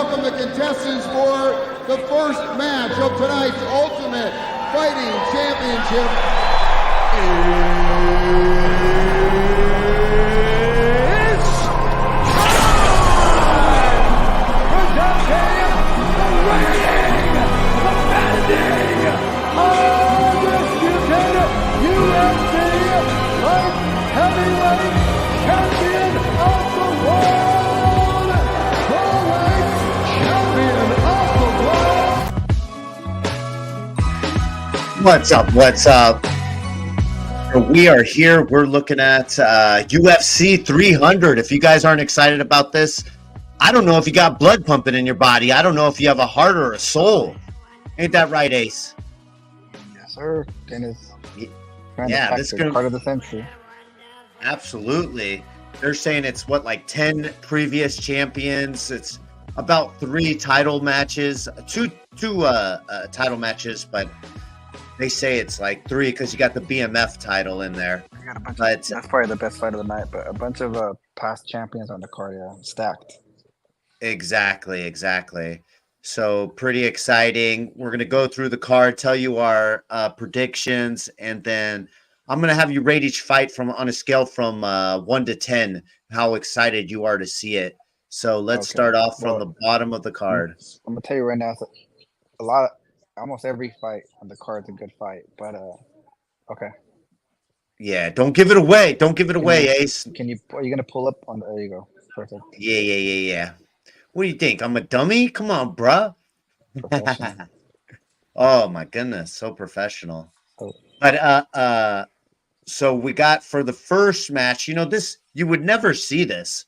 welcome the contestants for the first match of tonight's Ultimate Fighting Championship. It's time! Presenting the reigning, defending, undisputed UFC Light Heavyweight Champion of the World, Strawweight Champion of the World. What's up? What's up? We are here. We're looking at UFC 300. If you guys aren't excited about this, I don't know if you got blood pumping in your body. I don't know if you have a heart or a soul. Ain't that right, Ace? Yes, sir. Dennis. Yeah, this is gonna part of the century. Absolutely. They're saying it's what, like 10 previous champions. It's about 3 title matches, two title matches, but they say it's like 3 because you got the BMF title in there. I got a bunch But that's probably the best fight of the night, but a bunch of past champions on the card, yeah, stacked. exactly. So pretty exciting. We're gonna go through the card, tell you our predictions, and then I'm gonna have you rate each fight from on a scale from 1 to 10, how excited you are to see it. So let's start off from the bottom of the card. I'm gonna tell you right now, it's almost every fight on the card is a good fight, but okay. Yeah, don't give it away. Don't give it away, Ace. Are you gonna pull up on there you go. Perfect. Yeah. What do you think? I'm a dummy? Come on, bruh. Professional. Oh my goodness, so professional. Oh. But so we got for the first match, this you would never see this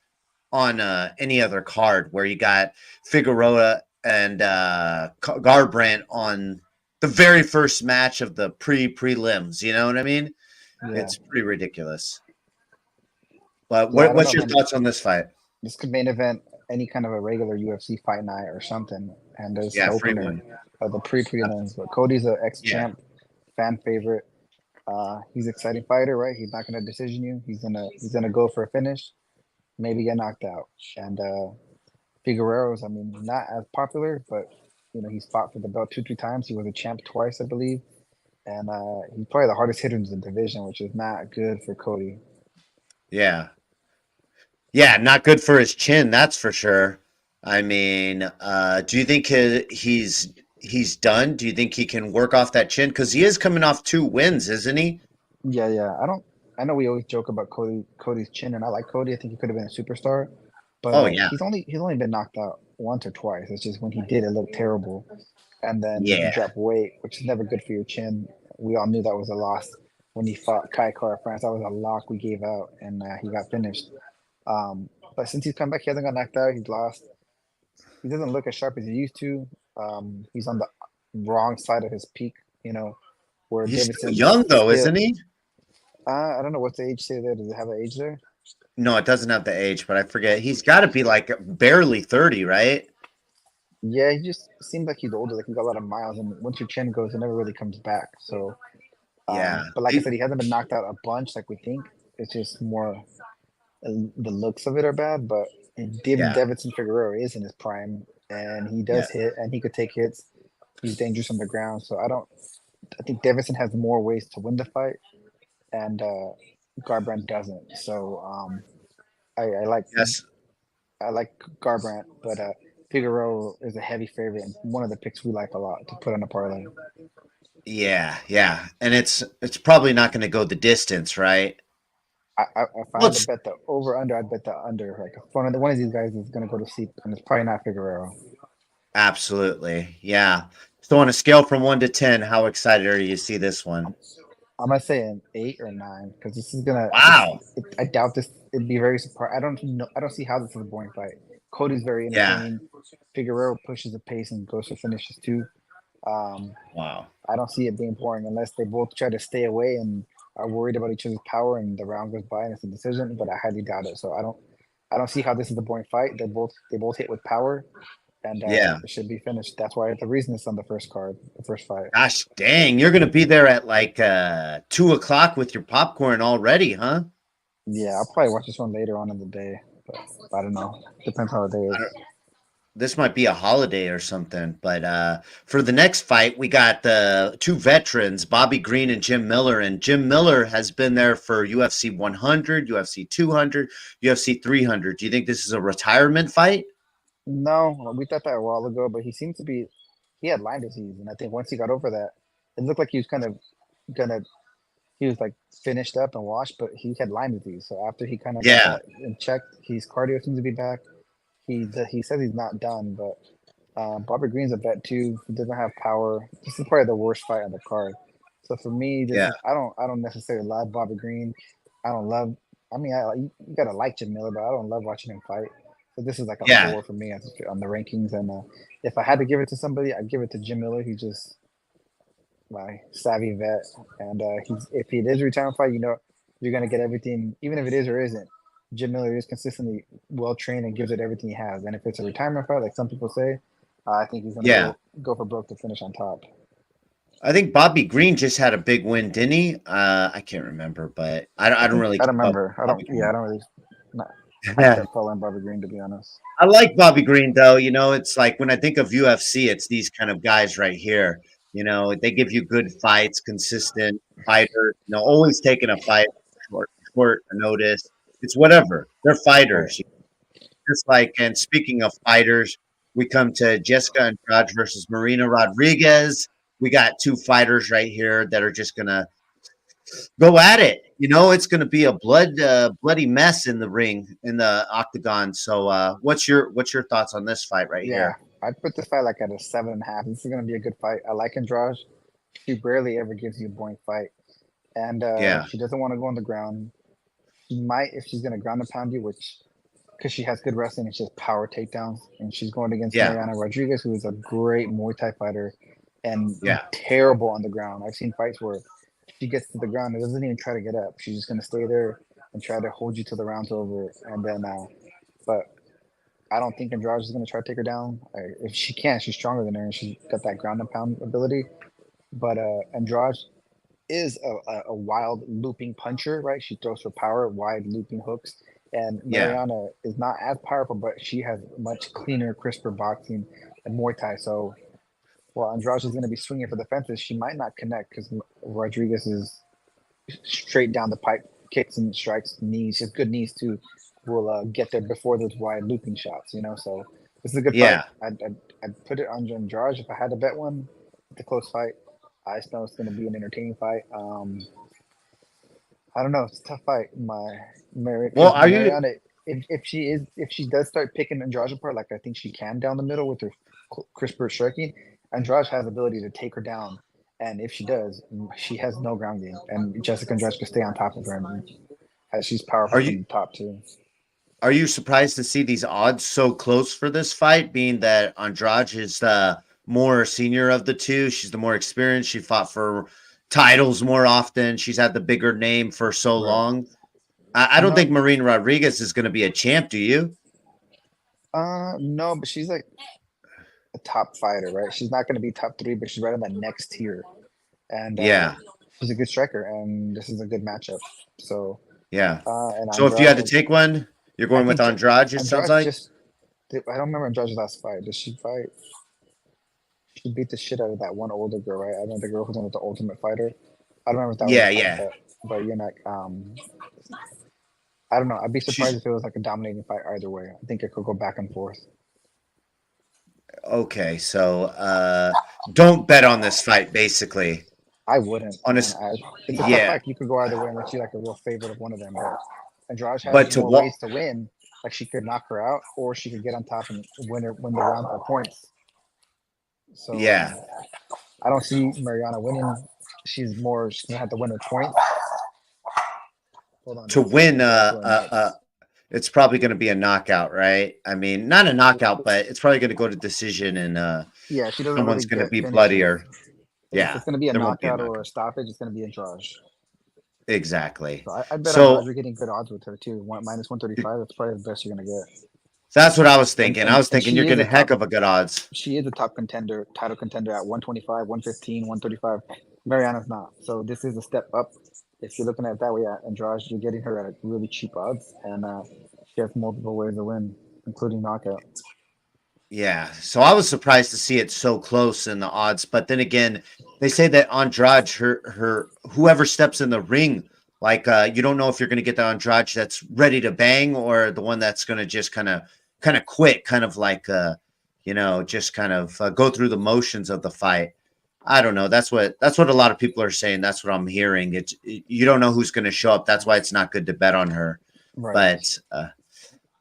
on any other card where you got Figueroa and Garbrandt on the very first match of the prelims. You know what I mean? Yeah. It's pretty ridiculous. But Yeah, what's your thoughts on this fight? This could main event any kind of a regular UFC fight night or something, and there's the free opener one. of the prelims. But Cody's an ex-champ, fan favorite. He's an exciting fighter, right? He's not gonna decision you. He's gonna go for a finish, maybe get knocked out. And Figueroa's, not as popular, but he's fought for the belt 2-3 times. He was a champ twice, I believe, and he's probably the hardest hitter in the division, which is not good for Cody. Yeah, not good for his chin, that's for sure. Do you think he's done? Do you think he can work off that chin? Because he is coming off 2 wins, isn't he? Yeah. I know we always joke about Cody's chin, and I like Cody. I think he could have been a superstar, but he's only been knocked out once or twice. It's just when he did, it looked terrible, and then he dropped weight, which is never good for your chin. We all knew that was a loss when he fought Kai Kara France. That was a lock we gave out, and he got finished. But since he's come back, he hasn't got knocked out. He's lost. He doesn't look as sharp as he used to. He's on the wrong side of his peak, where He's Davidson still young though, isn't he? I don't know what's the age say there. Does it have an age there? No, it doesn't have the age, but I forget. He's got to be like barely 30, right? Yeah, he just seems like he's older. Like he's got a lot of miles, and once your chin goes, it never really comes back. So, But like I said, he hasn't been knocked out a bunch like we think. It's just more the looks of it are bad. But Davidson Figueroa is in his prime, and he does hit, and he could take hits. He's dangerous on the ground. So I think Davidson has more ways to win the fight, and Garbrandt doesn't. So I like Garbrandt, but Figueroa is a heavy favorite and one of the picks we like a lot to put on a parlay. Yeah, and it's probably not going to go the distance, right? If I had to bet the over under, I'd bet the under. Like one of these guys is going to go to sleep, and it's probably not Figueroa. Absolutely, yeah. So on a scale from 1 to 10, how excited are you to see this one? I'm gonna say an 8 or 9 because this is gonna. Wow. I doubt this. It'd be very surprised. I don't know. I don't see how this is a boring fight. Cody's very entertaining. Figueroa pushes the pace and goes for finishes too. Wow. I don't see it being boring unless they both try to stay away and are worried about each other's power and the round goes by and it's a decision. But I highly doubt it. So I don't see how this is a boring fight. They both hit with power. And it should be finished. That's why the reason it's on the first card, the first fight. Gosh dang, you're gonna be there at like 2:00 with your popcorn already, huh? Yeah, I'll probably watch this one later on in the day, but I don't know. Depends how the day is. this might be a holiday or something. But for the next fight, we got the two veterans, Bobby Green and Jim Miller. And Jim Miller has been there for UFC 100, UFC 200, UFC 300. Do you think this is a retirement fight? No, we thought that a while ago, but he seemed to be. He had Lyme disease, and I think once he got over that, it looked like he was kind of gonna. He was like finished up and washed, but he had Lyme disease. So after he kind of got Yeah, that and checked, his cardio seems to be back. He says he's not done, but Bobby Green's a vet too. He doesn't have power. This is probably the worst fight on the card. So for me, this yeah, is I don't necessarily love Bobby Green. I don't love. I mean, you gotta like Jim Miller, but I don't love watching him fight. So this is like a yeah, 4 for me on the rankings. And if I had to give it to somebody, I'd give it to Jim Miller. He's just my savvy vet, and he's if it is a retirement fight, you're gonna get everything, even if it is or isn't. Jim Miller is consistently well trained and gives it everything he has. And if it's a retirement fight, like some people say, I think he's gonna yeah. go for broke to finish on top. I think Bobby Green just had a big win, didn't he? I can't remember, but I don't really I don't keep up remember. with Bobby I Green. don't really. Not, I start following Bobby Green to be honest. I like Bobby Green though. It's like when I think of UFC, it's these kind of guys right here. They give you good fights, consistent fighters. Always taking a fight short notice. It's whatever. They're Right. fighters. Just like, and speaking of fighters, we come to Jessica Andrade versus Marina Rodriguez. We got two fighters right here that are just gonna go at it. It's going to be a bloody mess in the ring, in the octagon. So, what's your thoughts on this fight right Yeah, here? I'd put this fight like at a 7.5. This is gonna be a good fight. I like Andrade. She barely ever gives you a boring fight, and Yeah, she doesn't want to go on the ground. She might if she's gonna ground and pound you, which because she has good wrestling and she has power takedowns, and she's going against yeah, Mariana Rodriguez, who is a great Muay Thai fighter and yeah, terrible on the ground. I've seen fights where she gets to the ground and doesn't even try to get up. She's just gonna stay there and try to hold you till the round's over, and then but I don't think Andrade is gonna try to take her down. If she can, she's stronger than her, and she's got that ground and pound ability. But Andrade is a wild looping puncher, right? She throws her power, wide looping hooks. And yeah, Mariana is not as powerful, but she has much cleaner, crisper boxing and Muay Thai. So while Andrade is going to be swinging for the fences, she might not connect because Rodriguez is straight down the pipe, kicks and strikes, knees. She has good knees too. Will get there before those wide looping shots. So this is a good fight. yeah. I'd put it on Andrade if I had to bet one. It's a close fight. I just know it's going to be an entertaining fight. I don't know. It's a tough fight. Well, Because are you? Mariana, if she does start picking Andrade apart, like I think she can down the middle with her crisper striking, Andrade has the ability to take her down, and if she does, she has no ground game, and Jessica Andrade can stay on top of her, and she's powerful Are from you? the top too. Are you surprised to see these odds so close for this fight, being that Andrade is the more senior of the two? She's the more experienced. She fought for titles more often. She's had the bigger name for so Right. long. I don't No, think Marina Rodriguez is going to be a champ. Do you? no, but she's like a top fighter, right? She's not going to be top 3, but she's right on that next tier, and Yeah, she's a good striker, and this is a good matchup. So, yeah. and So if you had to Andrade, take one, you're I going with think Andrade. It sounds Andrade like. just. I don't remember Andrade's last fight. Did she fight? She beat the shit out of that one older girl, right? I remember the girl who's on with the Ultimate Fighter. I don't remember if that was a Yeah, fight, yeah. but I don't know. I'd be surprised She's if it was like a dominating fight either way. I think it could go back and forth. okay. So don't bet on this fight. Basically, I wouldn't, on man. this. It's a tough Yeah, fight. You could go either way unless you like a real favorite of one of them. But Andrade but has to more what? ways to win. Like she could knock her out, or she could get on top and win the round by points. So Yeah, I don't see Mariana winning. She's gonna have to win her points. Hold on, to dude. win. My dog's going nuts. It's probably going to be a knockout, right? I mean, not a knockout, but it's probably going to go to decision, and Yeah, she doesn't really someone's going to get be finishes. bloodier. If Yeah, it's going to be a there won't be a knockout or knockout. a stoppage, it's going to be Andrade. Exactly. So I bet Andrade So you're getting good odds with her too. Minus 135. That's probably the best you're going to get. that's what I was And, thinking. I and was and thinking you're she is getting a a heck top. of a good odds. She is a top contender, title contender at 125, 115, 135. Mariana's not. So this is a step up. If you're looking at it that way, at Andrade, you're getting her at really cheap odds, and she has multiple ways to win, including knockout. Yeah, so I was surprised to see it so close in the odds, but then again, they say that Andrade, her whoever steps in the ring, like you don't know if you're going to get the Andrade that's ready to bang or the one that's going to just kind of quit, kind of like just kind of go through the motions of the fight. I don't know. That's what a lot of people are saying. That's what I'm hearing. You don't know who's going to show up. That's why it's not good to bet on her. Right.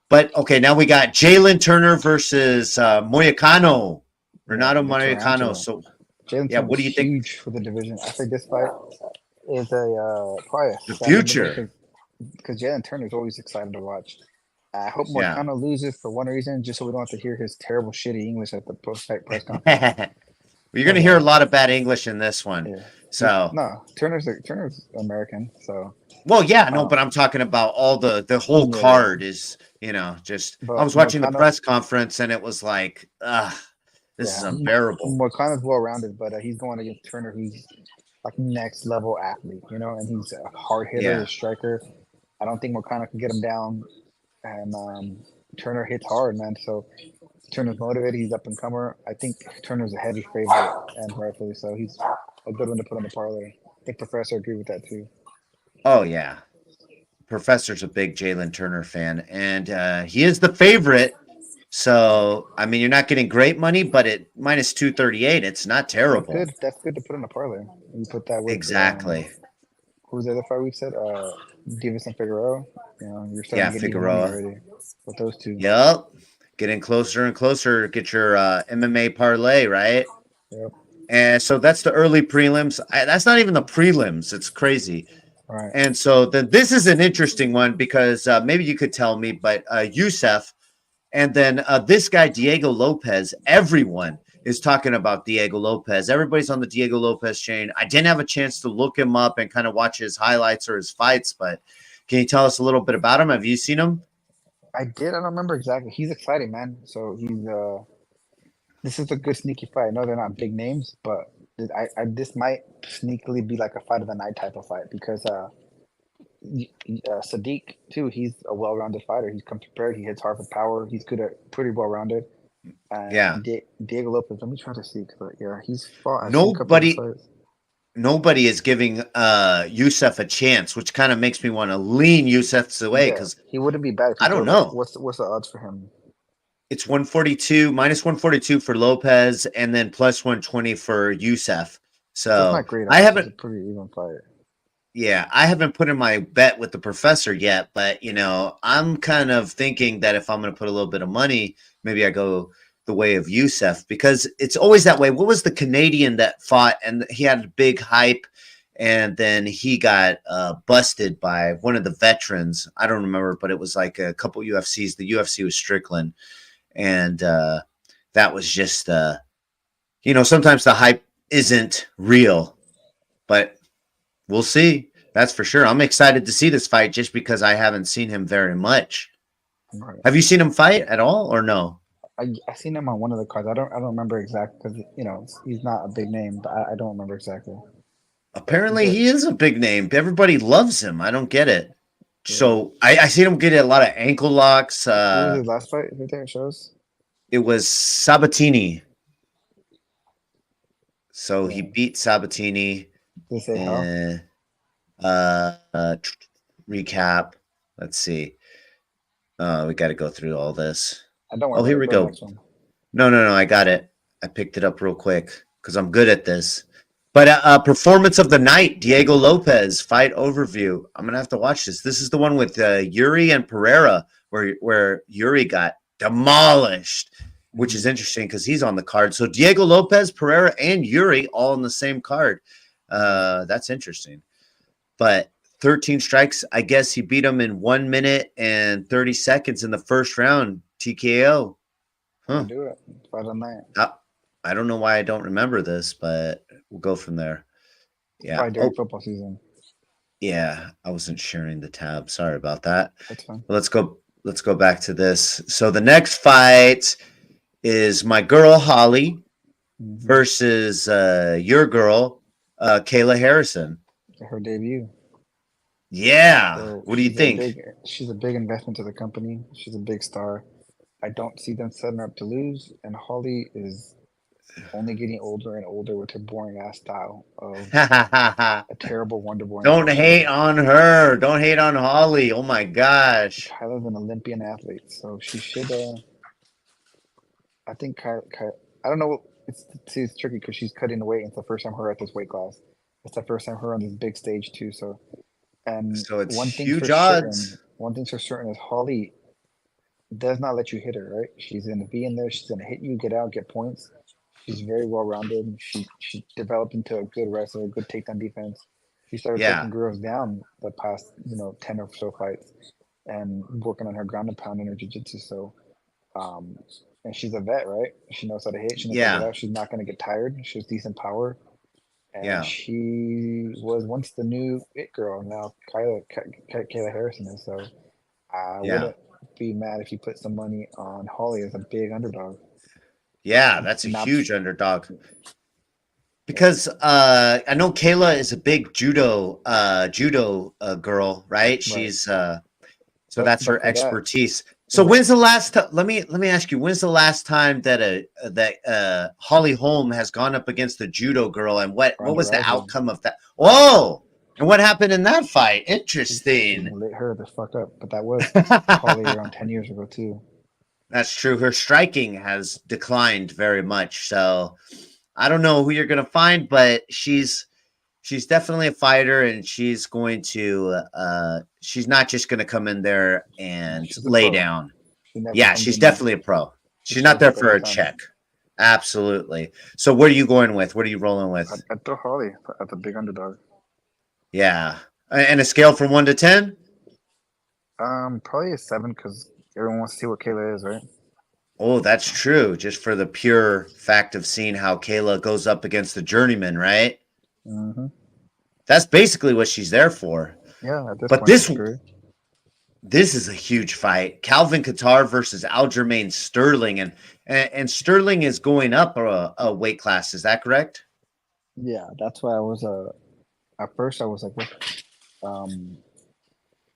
But okay, now we got Jalen Turner versus Moyacano, Renato Big Moyacano. tarantula. So Jalen yeah, Turner what is do you think? huge for the division. I think this fight is a probably The a future. because Jalen Turner is always exciting to watch. I hope Yeah. Moicano loses for one reason, just so we don't have to hear his terrible, shitty English at the post-fight press conference. You're going But to hear a lot of bad English in this one. yeah, So, no, Turner's American, so well, yeah, no, uh, but I'm talking about all the whole yeah. card is, just I But was watching the Moicano, press conference and it was like, this is yeah, unbearable. Moicano's well-rounded, but he's going against Turner, who's like next level athlete, and he's a hard hitter, a Yeah. striker. I don't think Moicano can get him down, and Turner hits hard, man. So Turner's motivated. He's up and comer. I think Turner's a heavy favorite, and rightfully so. He's a good one to put on the parlay. I think Professor agreed with that too. Oh, yeah. Professor's a big Jalen Turner fan, and he is the favorite. So, I mean, you're not getting great money, but at minus 238, it's not That's terrible. good. That's good to put on the parlay. You put that with Exactly. who's the other fight we said? Davis and Figueroa. You're starting Yeah, to get even money Figueroa. already with those two. Yep. Getting closer and closer. Get your MMA parlay, right? Yep. And so that's the early prelims. That's not even the prelims. It's crazy. All right. And so then this is an interesting one because maybe you could tell me, but Youssef and then this guy, Diego Lopez, everyone is talking about Diego Lopez. Everybody's on the Diego Lopez chain. I didn't have a chance to look him up and kind of watch his highlights or his fights, but can you tell us a little bit about him? Have you seen him? I did. I don't remember exactly. He's exciting, man. So he's this is a good sneaky fight. I know they're not big names, but this might sneakily be like a fight of the night type of fight because Sadiq too. He's a well-rounded fighter. He's come prepared. He hits hard for power. He's good at pretty well-rounded. Yeah. Diego Lopez. Let me try to see. Yeah, he's fought. I've seen a couple of Nobody fights. nobody is giving Youssef a chance, which kind of makes me want to lean Youssef's away Yeah, because he wouldn't be bad. If I don't know. What's the odds for him? It's 142 minus 142 for Lopez and then plus 120 for Youssef. That's So not great. I It's haven't, a pretty even fight. yeah, I haven't put in my bet with the professor yet, but I'm kind of thinking that if I'm going to put a little bit of money, maybe I go the way of Youssef because it's always that way. What was the Canadian that fought and he had a big hype and then he got busted by one of the veterans? I don't remember, but it was like a couple UFCs. The UFC was Strickland. And that was just, sometimes the hype isn't real, but we'll see. That's for sure. I'm excited to see this fight just because I haven't seen him very much. Right. Have you seen him fight at all or no? I seen him on one of the cards. I don't remember exactly because he's not a big name, but I don't remember exactly. Apparently, he is a big name. Everybody loves him. I don't get it. So I seen him get a lot of ankle locks. Who was his last fight? Right there it shows. It was Sabatini. So he beat Sabatini. Did they say how? Recap. Let's see. We got to go through all this. I don't. Oh, here we go. No. I got it. I picked it up real quick because I'm good at this. But performance of the night, Diego Lopez fight overview. I'm gonna have to watch this. This is the one with Yuri and Pereira, where Yuri got demolished, which is interesting because he's on the card. So Diego Lopez, Pereira, and Yuri all on the same card. That's interesting. But 13 strikes. I guess he beat him in 1 minute and 30 seconds in the first round. TKO. Huh. Do it. Fight on that. I don't know why I don't remember this, but we'll go from there. Yeah. Probably during football season. Yeah, I wasn't sharing the tab. Sorry about that. That's fine. Let's go back to this. So the next fight is my girl Holly versus your girl Kayla Harrison. Her debut. Yeah. So what do you think? She's a big investment to the company. She's a big star. I don't see them setting her up to lose. And Holly is only getting older and older with her boring ass style of a terrible Wonder Boy. Don't hate on her. Don't hate on Holly. Oh my gosh. Kyla's an Olympian athlete, so she should. I think I don't know. It's tricky because she's cutting the weight. It's the first time her at this weight class. It's the first time her on this big stage too. So, and So it's one thing's huge for odds. certain. One thing's for certain is Holly does not let you hit her. Right? She's gonna be in there. She's gonna hit you, get out, get points. She's very well rounded. She developed into a good wrestler, good takedown defense. She started Yeah. taking girls down the past 10 or so fights, and working on her ground and pound and her jiu-jitsu. So, and she's a vet, right? She knows how to hit. She knows how to Yeah. get out. She's not going to get tired. She has decent power. And Yeah. she was once the new it girl. Now Kayla Harrison is. So I Yeah. wouldn't be mad if you put some money on Holly as a big underdog. Yeah, that's a Not- huge underdog. Because I know Kayla is a big judo girl, right? She's so that's her for that- expertise. So when's the last time? Let me ask you. When's the last time that Holly Holm has gone up against the judo girl, and what was the Ronda Rousey. outcome of that? Whoa! And what happened in that fight? Interesting. Lit her the fuck up, but that was Holly around 10 years ago too. That's true. Her striking has declined very much. So I don't know who you're gonna find, but she's definitely a fighter, and she's going to she's not just gonna come in there and She's a lay pro. down. She never Yeah, comes she's in- definitely a pro. She's not there for a check. Absolutely. So what are you going with? What are you rolling with? I'd throw Holly as a big underdog. Yeah. And a scale from 1 to 10? Probably a 7 because everyone wants to see what Kayla is, right? Oh, that's true. Just for the pure fact of seeing how Kayla goes up against the journeyman, right? Mm-hmm. That's basically what she's there for. Yeah, at this But point, this- it's true. This is a huge fight. Calvin Kattar versus Aljamain Sterling, and Sterling is going up a weight class. Is that correct? Yeah, that's why I was at first I was like,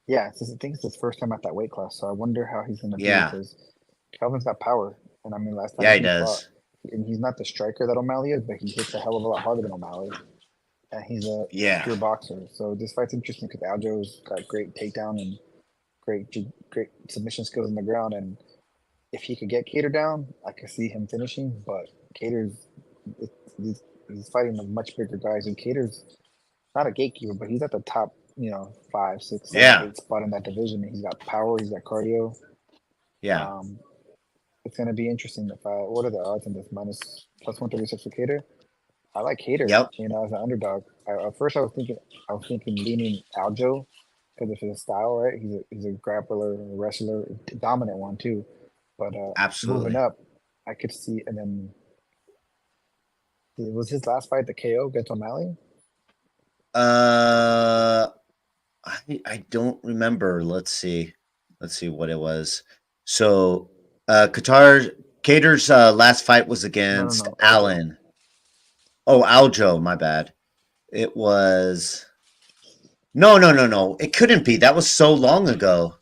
yeah, I think it's his first time at that weight class, so I wonder how he's gonna be Yeah. because Calvin's got power, and I mean last time Yeah, he does. fought, and he's not the striker that O'Malley is, but he hits a hell of a lot harder than O'Malley, and he's a Yeah. pure boxer. So this fight's interesting because Aljo's got great takedown and great submission skills on the ground, and if he could get Cater down, I could see him finishing. But he's fighting a much bigger guys, and Cater's not a gatekeeper, but he's at the top, 5, 6, 7, Yeah. 8 spot in that division. And he's got power, he's got cardio. Yeah. It's gonna be interesting to fight. What are the odds on this? Plus 136 for Cater. I like Cater. Yep. As an underdog. At first, I was thinking leaning Aljo because of his style, right? He's a grappler, a wrestler, dominant one too. But Absolutely. moving up, I could see. And then was his last fight the KO against O'Malley? I don't remember. Let's see what it was. So Cater's last fight was against No. Allen. Oh, Aljo, my bad. It was no. It couldn't be. That was so long ago.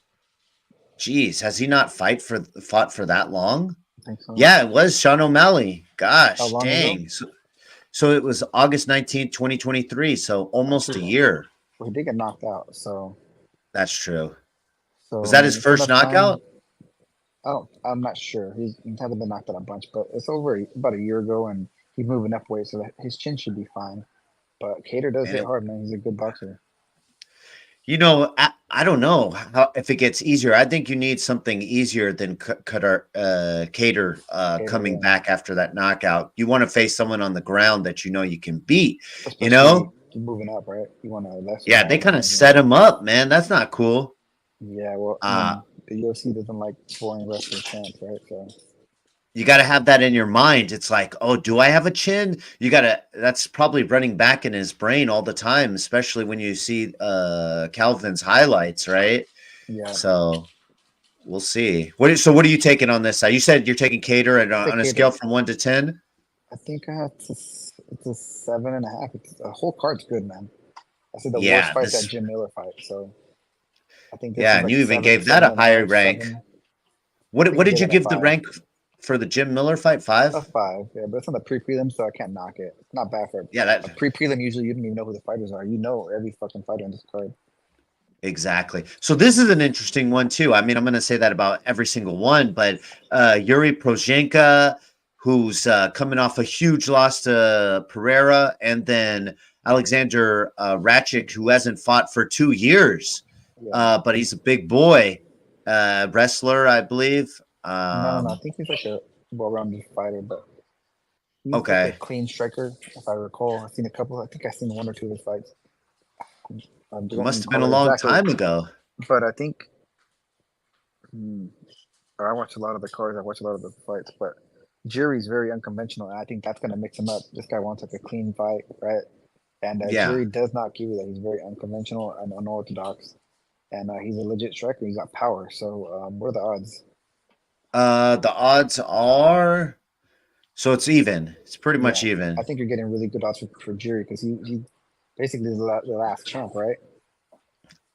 Jeez, has he not fought for that long? I think so. Yeah, it was Sean O'Malley. Gosh, How long dang. So it was August 19th, 2023. So almost a year. Well, he did get knocked out. So That's true. So Was that his it's first enough time- knockout? I'm not sure. He hasn't been knocked out a bunch, but it's about a year ago, and he's moving up weight, so his chin should be fine. But Cater does Man. hit hard, man. He's a good boxer. I don't know if it gets easier. I think you need something easier than Cater coming yeah. back after that knockout. You want to face someone on the ground that you can beat. Especially he's moving up, right? You want to less. Yeah, they kind of set him up, man. That's not cool. Yeah, well, the UFC doesn't like foreign wrestler chance, right? So You got to have that in your mind. It's like, oh, do I have a chin? That's probably running back in his brain all the time, especially when you see Calvin's highlights, right? yeah, So we'll see. What are you taking on this side? You said you're taking Cater on a Cater. scale from 1 to 10? I think it's a 7.5. The whole card's good, man. I said the Yeah, worst fight this- that Jim Miller fight, so I think. this Yeah, is and like you even 7, gave that a 7.5, higher rank. 7. What think what he did did you it at give the 5. rank for the Jim Miller fight? A 5? 5, yeah, but it's on the pre-prelim, so I can't knock it. It's not bad for Yeah, a that pre-prelim. Usually, you don't even know who the fighters are. You know every fucking fighter on this card. exactly. So this is an interesting one too. I mean, I'm going to say that about every single one, but Yuri Prozenka, who's coming off a huge loss to Pereira, and then Alexander Ratchik, who hasn't fought for 2 years, Yeah. but he's a big boy wrestler, I believe. No. I think he's like a well-rounded fighter, but he's like a Okay, clean striker, if I recall. I've seen a couple. I think I've seen 1 or 2 of his fights. it Don't must have been a recall long exactly, time ago. but I think hmm, I watch a lot of the cards. I watch a lot of the fights, but Jury's very unconventional, and I think that's gonna mix him up. This guy wants like a clean fight, right? And Yeah. Jury does not give you that. He's very unconventional and unorthodox, and he's a legit striker. He's got power. So, what are the odds? The odds are so it's even. It's pretty Yeah, much I even. think you're getting really good odds for Jury because he basically the last champ, right?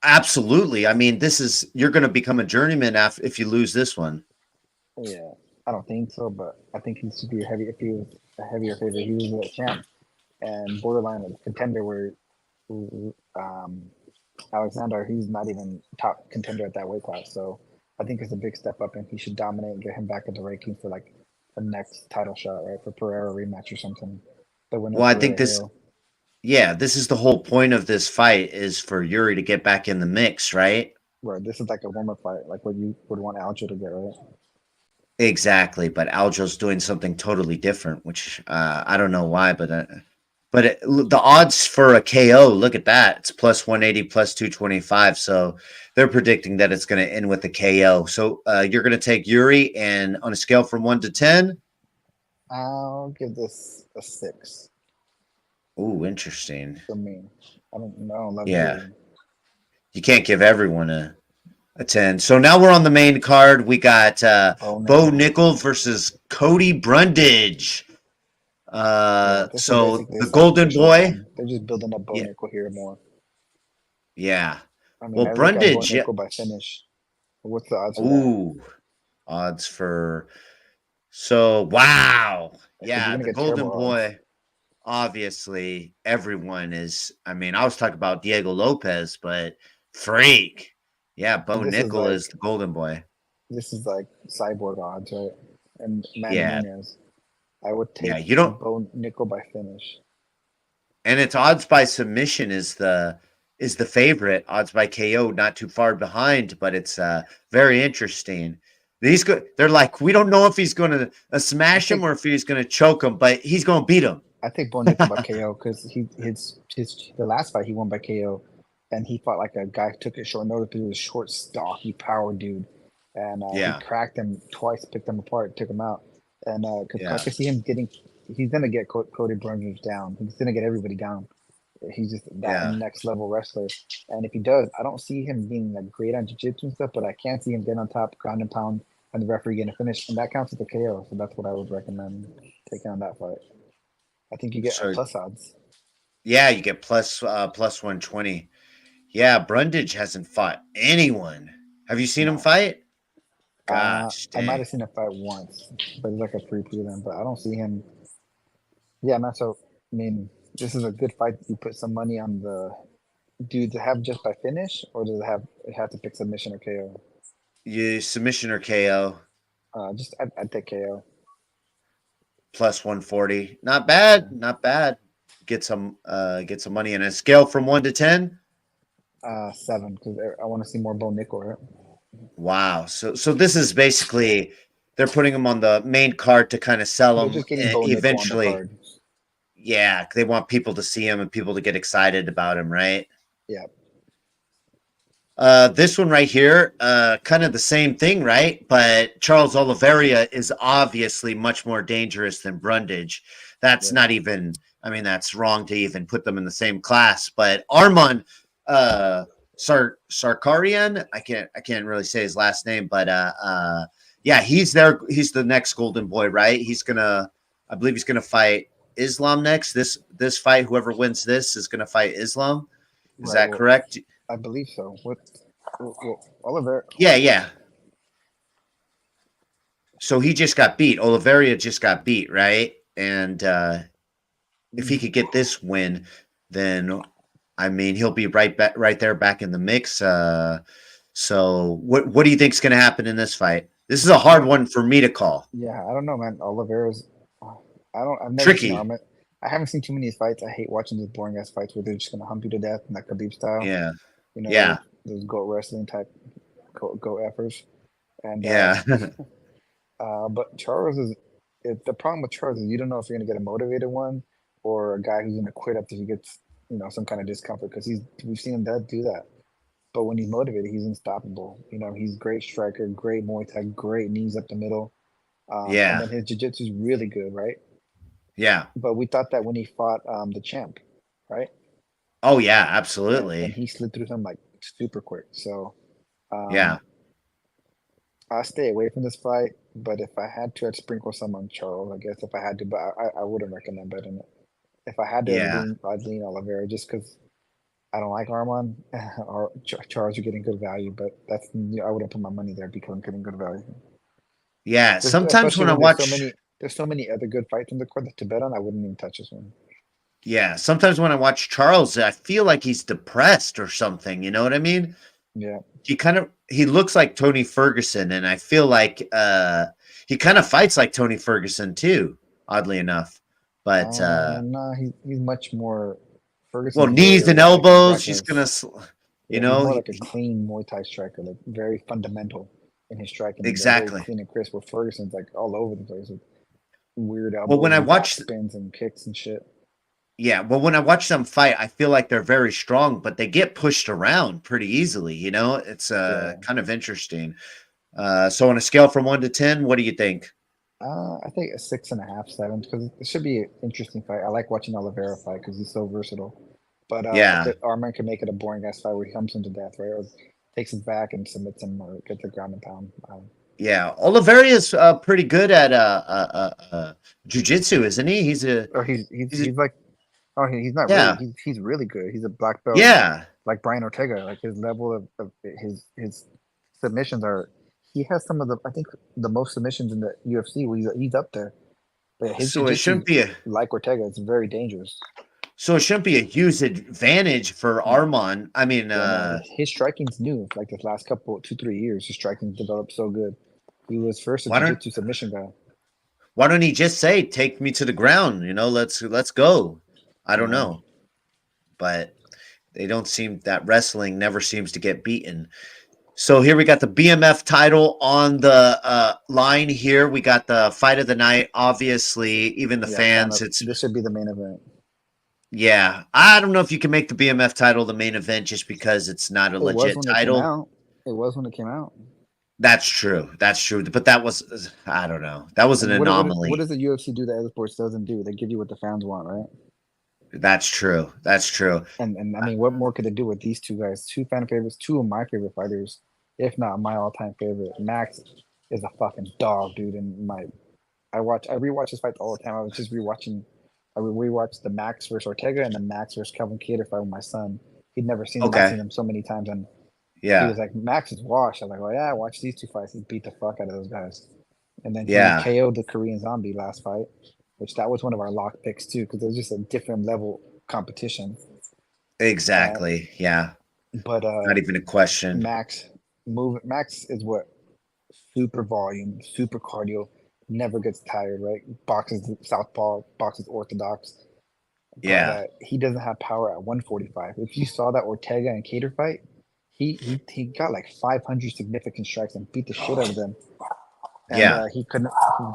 Absolutely. I mean, this is you're going to become a journeyman if you lose this one. Yeah, I don't think so, but I think he should be a heavy if he was a heavier favorite. He was a champ and borderline a contender where um, Alexander, he's not even top contender at that weight class. So I think it's a big step up, and he should dominate and get him back in the ranking for like the next title shot, right? For Pereira rematch or something. The winner Well, of I think Pereira this Hill. yeah, this is the whole point of this fight is for Yuri to get back in the mix, right? Right, this is like a warm up fight, like what you would want Aljo to get, right? Exactly, but Aljo's doing something totally different, which I don't know why, but the odds for a KO, look at that. It's plus 180, plus 225. So they're predicting that it's going to end with a KO. So you're going to take Yuri, and on a scale from 1 to 10? I'll give this a 6 Ooh, interesting. for me. I don't know. I don't love Yeah, Jury. you can't give everyone a 10. So now we're on the main card. We got Oh, Bo Nickel. Nickel versus Cody Brundage. Yeah, this is So basically a the Golden sacrificial Boy. lamb. They're just building up Bo Yeah, Nickel here more. yeah. I mean, Well, I look at Bo Brundage, yeah. Nickel by finish. What's the odds for that? Ooh, odds for so wow. Because you're Yeah, gonna the get Golden terrible odds. Boy. Obviously, everyone is. I mean, I was talking about Diego Lopez, but freak. Yeah, Bo And Nickel is the Golden Boy. this is like cyborg odds, right? And Manny Yeah, Nunez. I would yeah. take You don't, Bo Nickel by finish. and it's odds by submission is the favorite. Odds by KO, not too far behind, but it's very interesting. They're like, we don't know if he's going to I smash him think or if he's going to choke him, but he's going to beat him. I think Bo Nickel by KO because his the last fight he won by KO, and he fought like a guy who took it short notice because he was a short, stocky, power dude, and he Yeah, cracked him twice, picked him apart, took him out, and because I yeah, could see him getting, he's gonna get Cody Brundage down. He's gonna get everybody down. He's just that yeah. next level wrestler, and if he does, I don't see him being like great on jiu-jitsu and stuff, but I can see him getting on top, ground and pound, and the referee getting a finish, and that counts as a KO. So that's what I would recommend taking on that fight. I think you get So plus odds. yeah, you get plus 120. Yeah, Brundage hasn't fought anyone. Have you seen him No. fight? Gosh, I might dang. have seen a fight once, but it's like a pre-prelim. But I don't see him. Yeah, man. So I mean, this is a good fight. You put some money on the. Do you have just by finish, or does it have to pick submission or KO? You submission or KO Just I'd take KO. plus 140. Not bad, not bad. Get some money in a scale from 1 to 10. 7 because I want to see more Bo Nickel. Right? Wow. So this is basically they're putting him on the main card to kind of sell They're him just getting Bo Nickel on the eventually. card. Yeah, they want people to see him and people to get excited about him, right? Yeah. This one right here, kind of the same thing, right? But Charles Oliveira is obviously much more dangerous than Brundage. That's Yeah. not even, I mean, that's wrong to even put them in the same class. But Arman Sarkarian, I can't really say his last name, but yeah, he's there. He's the next Golden Boy, right? I believe he's gonna fight Islam next. This fight, whoever wins this is gonna fight Islam. Is Right. that Well, correct? I believe so. Well, Oliver. Yeah, yeah. So he just got beat. Oliveira just got beat, right? And if he could get this win, then I mean he'll be right back, right there, back in the mix. So what do you think's going to happen in this fight? This is a hard one for me to call. Yeah, I don't know, man. Oliveira's. I've never seen Tricky. Arman. I haven't seen too many fights. I hate watching these boring ass fights where they're just gonna hump you to death, like Khabib style. Yeah. You know, Yeah. those goat wrestling type goat efforts. And Yeah. but Charles is the problem with Charles is you don't know if you're gonna get a motivated one or a guy who's gonna quit after he gets some kind of discomfort because we've seen him do that. But when he's motivated, he's unstoppable. He's great striker, great Muay Thai, great knees up the middle. Yeah. And then his jiu-jitsu is really good, right? Yeah. But we thought that when he fought the champ, right? Oh yeah, absolutely. And he slid through him like super quick. So yeah. I'll stay away from this fight. But if I had to, I'd sprinkle some on Charles, I guess, if I had to. But I wouldn't recommend betting it. If I had to, Yeah. I'd lean Oliveira just because I don't like Arman or Charles. You're getting good value, but I wouldn't put my money there because I'm getting good value. Yeah. Sometimes when I Especially watch, there's so many other good fights in the card to bet on. I wouldn't even touch this one. yeah, sometimes when I watch Charles, I feel like he's depressed or something. You know what I mean? Yeah. He looks like Tony Ferguson, and I feel like he kind of fights like Tony Ferguson too, oddly enough. But no, he's much more Ferguson. well, knees and elbows, he's gonna, he's more like a clean Muay Thai striker, like very fundamental in his striking. Exactly. Very clean and crisp. Where Ferguson's like all over the place with weird elbows. Well, when I watch spins and kicks and shit. Yeah, well, when I watch them fight, I feel like they're very strong, but they get pushed around pretty easily. It's kind of interesting. So on a scale from 1 to 10, what do you think? I think a 6.5, 7, because it should be an interesting fight. I like watching Oliveira fight because he's so versatile. But Arman can make it a boring ass fight where he humps him to death, right? Or takes his back and submits him or gets the ground and pound. Yeah, Oliveira is pretty good at jiu-jitsu, isn't he? He's like. Oh, he's not. Yeah. Really, he's really good. He's a black belt. Yeah. Like Brian Ortega. Like his level of his submissions are. He has some of the the most submissions in the UFC. Where he's up there. But so it shouldn't be like Ortega. It's very dangerous. So it shouldn't be a huge advantage for Arman. I mean, his striking's new. Like the last 2-3 years, his striking developed so good. He was first a jiu-jitsu submission guy. Why don't he just say, "Take me to the ground"? Let's go. I don't know, but they don't seem that wrestling never seems to get beaten. So here we got the BMF title on the line. Here we got the fight of the night. Obviously, even the fans. This should be the main event. Yeah, I don't know if you can make the BMF title the main event just because it's not a legit title. It was when it came out. That's true. But that was, I don't know. That was an anomaly. What does the UFC do that other sports doesn't do? They give you what the fans want, right? That's true. And I mean, what more could they do with these two guys? Two fan favorites, two of my favorite fighters, if not my all-time favorite. Max is a fucking dog, dude. And I rewatch his fights all the time. I was just rewatching. I rewatched the Max versus Ortega and the Max versus Calvin Kattar fight with my son. He'd never seen them. I've seen them so many times, and he was like, "Max is washed." I'm like, "Oh yeah, watch these two fights. He beat the fuck out of those guys." And then he KO'd the Korean Zombie last fight. Which that was one of our lock picks too, because it was just a different level competition. Exactly. Yeah. But not even a question. Max is what? Super volume, super cardio, never gets tired, right? Boxes southpaw, boxes orthodox. But, he doesn't have power at 145. If you saw that Ortega and Kattar fight, he got like 500 significant strikes and beat the shit out of them. And, he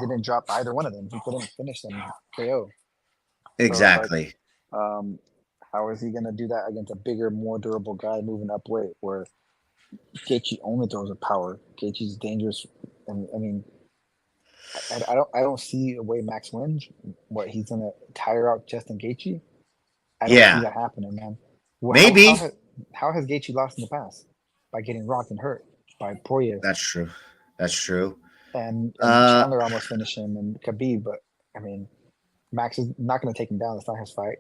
didn't drop either one of them. He couldn't finish them KO. Exactly. So how is he going to do that against a bigger, more durable guy moving up weight where Gaethje only throws with power? Gaethje's dangerous. And I mean, I don't see a way Max wins. What, he's going to tire out Justin Gaethje? I don't see that happening, man. Maybe. How has Gaethje lost in the past? By getting rocked and hurt by Poirier. That's true. And Chandler almost finished him and Khabib, but I mean, Max is not going to take him down. It's not his fight.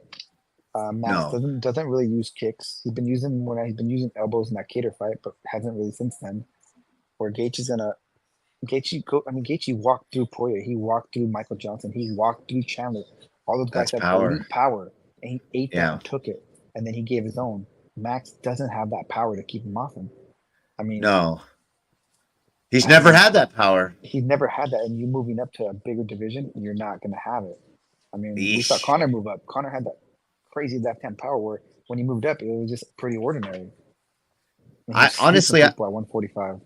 Max doesn't really use kicks. He's been using elbows in that Kattar fight, but hasn't really since then. Where Gaethje is going to Gaethje walked through Poirier. He walked through Michael Johnson. He walked through Chandler. All those guys That's have power. elite power, and he ate that Yeah. and took it, and then he gave his own. Max doesn't have that power to keep him off him. I mean, No. He's never had that power. he's never had that, and you moving up to a bigger division, you're not going to have it. I mean, we saw Yeesh. Connor move up. Connor had that crazy left hand power where when he moved up, it was just pretty ordinary. And he I was sweeping honestly, people at 145.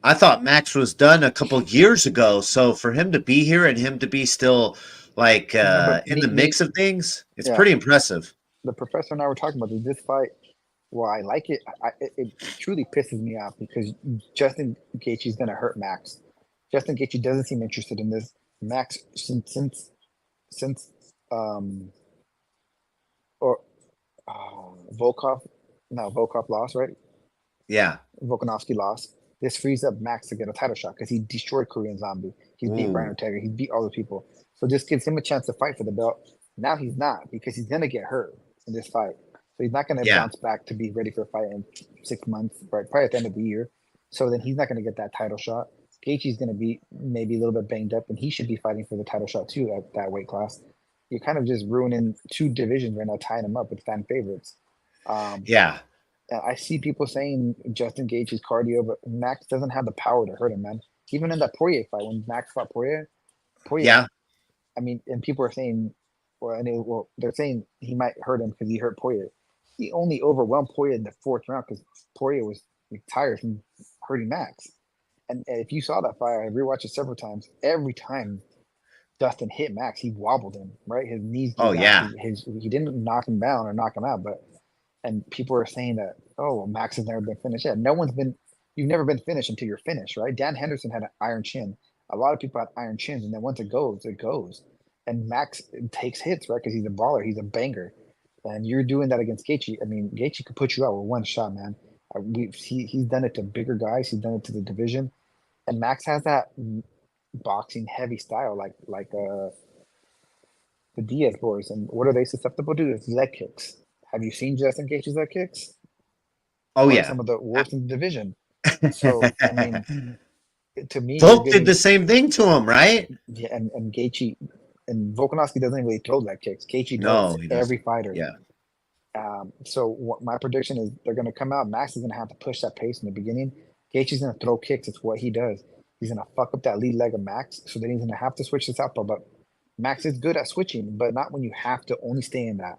I thought Max was done a couple years ago. So for him to be here and him to be still like but in the mix of things, it's Yeah. pretty impressive. The professor and I were talking about this fight. Well, I like it. It truly pisses me off because Justin Gaethje's going to hurt Max. Justin Gaethje doesn't seem interested in this. Max since Volkov lost, right? Yeah. Volkanovski lost. This frees up Max to get a title shot because he destroyed Korean Zombie. He beat Ooh. Brian Ortega. He beat all the people. So this gives him a chance to fight for the belt. Now he's not because he's gonna get hurt in this fight. So he's not gonna bounce back to be ready for a fight in 6 months, right? Probably at the end of the year. So then he's not gonna get that title shot. Gaethje's gonna be maybe a little bit banged up, and he should be fighting for the title shot too at that weight class. You're kind of just ruining two divisions right now, tying them up with fan favorites. Yeah. I see people saying Justin Gaethje's cardio, but Max doesn't have the power to hurt him, man. Even in that Poirier fight, when Max fought Poirier, Yeah. I mean, and people are saying, they're saying he might hurt him because he hurt Poirier. He only overwhelmed Poirier in the fourth round because Poirier was tired from hurting Max. And if you saw that fight, I rewatched it several times. Every time Dustin hit Max, he wobbled him, right? His knees. Oh, yeah. He didn't knock him down or knock him out, and people are saying that, oh, well, Max has never been finished. Yeah, you've never been finished until you're finished, right? Dan Henderson had an iron chin. A lot of people have iron chins, and then once it goes, it goes. And Max takes hits, right? Because he's a baller, he's a banger. And you're doing that against Gaethje. I mean, Gaethje could put you out with one shot, man. He's done it to bigger guys. He's done it to the division. And Max has that boxing heavy style, like the Diaz boys. And what are they susceptible to? It's leg kicks. Have you seen Justin Gaethje's leg kicks? Oh, yeah. Some of the worst in the division. So, I mean, to me, Volk did the same thing to him, right? Yeah, and Gaethje and Volkanovski doesn't really throw leg kicks. Gaethje does every fighter. Yeah. So what my prediction is, they're going to come out. Max is going to have to push that pace in the beginning. Gaethje's going to throw kicks. It's what he does. He's going to fuck up that lead leg of Max. So then he's going to have to switch to southpaw. But Max is good at switching, but not when you have to only stay in that.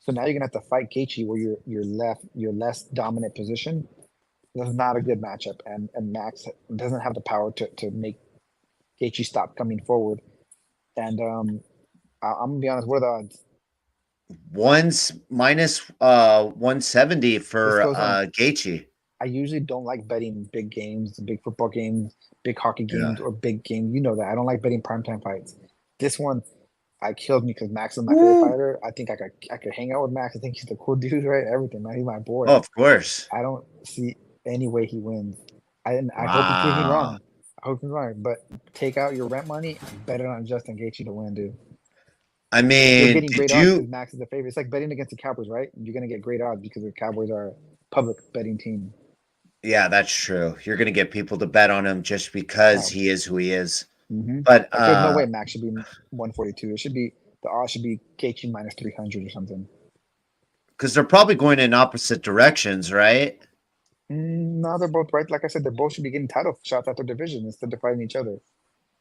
So now you're gonna have to fight Gaethje where you're less dominant position. This is not a good matchup, and Max doesn't have the power to make Gaethje stop coming forward. And I'm gonna be honest, what are the odds? Minus 170 for Gaethje. I usually don't like betting big games, big football games, big hockey games, or big games. You know that I don't like betting primetime fights. This one. I killed me because Max is my favorite fighter. I think I could hang out with Max. I think he's a cool dude, right? Everything, man. He's my boy. Oh, of course. I don't see any way he wins. I hope he proves me wrong. I hope he's wrong. But take out your rent money, bet it on Justin Gaethje to win, dude. I mean, you're getting great odds because Max is the favorite. It's like betting against the Cowboys, right? You're gonna get great odds because the Cowboys are a public betting team. Yeah, that's true. You're gonna get people to bet on him just because he is who he is. Mm-hmm. But there's no way Max should be 142. It should be the odds should be Gaethje minus 300 or something. Because they're probably going in opposite directions, right? No, they're both right. Like I said, they both should be getting title shots at their division instead of fighting each other.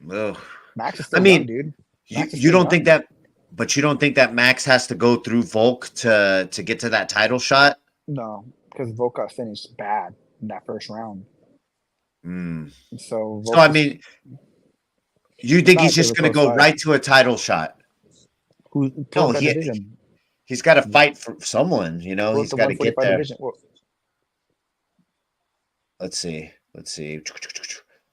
Ugh. Max is still young, dude. You don't think that, but you don't think that Max has to go through Volk to get to that title shot? No, because Volk got finished bad in that first round. So I mean. You think he's just going to go right to a title shot? No, he's got to fight for someone. You know, he's got to get there. Let's see.